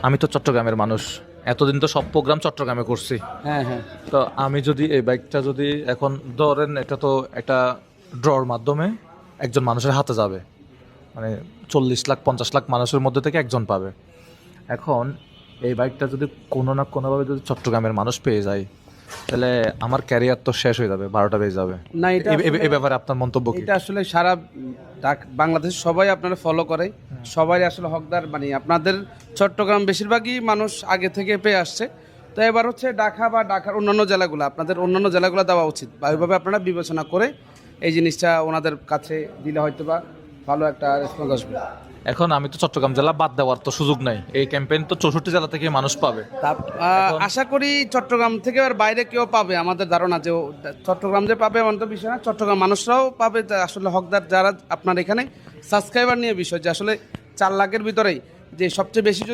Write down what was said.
আমি তো চট্টগ্রামের মানুষ, এতদিন তো সব প্রোগ্রাম চট্টগ্রামে করছি। হ্যাঁ হ্যাঁ। তো আমি যদি এই বাইকটা যদি এখন ধরেন, এটা তো একটা ড্রর মাধ্যমে একজন মানুষের হাতে যাবে, মানে 40 লাখ 50 লাখ মানুষের মধ্যে থেকে একজন পাবে। এখন এই বাইকটা যদি কোনো না কোনোভাবে যদি চট্টগ্রামের মানুষ পেয়ে যায়, তাহলে আমার ক্যারিয়ার তো শেষ হয়ে যাবে, 12টা বেজে যাবে। না, এটা এই ব্যাপারে আপনার মন্তব্য কি? এটা আসলে সারা বাংলাদেশ সবাই আপনারা ফলো করে, সবাই আসলে হকদার। মানে আপনাদের চট্টগ্রাম বেশিরভাগই মানুষ আগে থেকে পেয়ে আসছে। তো এবার হচ্ছে ঢাকা বা ঢাকার অন্যান্য জেলাগুলো, আপনাদের অন্যান্য জেলাগুলো দেওয়া উচিত, বা ওইভাবে আপনারা বিবেচনা করে এই জিনিসটা ওনাদের কাছে দিলে হয়তো বা ভালো একটা রেসপন্স আসবে। এখন আমি তো চট্টগ্রাম জেলা বাদ দেওয়ার তো সুযোগ নাই, এই ক্যাম্পেইন তো 64 জেলা থেকে মানুষ পাবে। আশা করি চট্টগ্রাম থেকে আর বাইরে কেউ পাবে, আমাদের ধারণা যে চট্টগ্রাম যে পাবে এমন তো বিষয় না, চট্টগ্রাম মানুষরাও পাবে। আসলে হকদার যারা আপনার এখানে সাবস্ক্রাইবার নিয়ে বিষয়, যে আসলে 4 লাখের ভিতরেই যে সবচেয়ে বেশি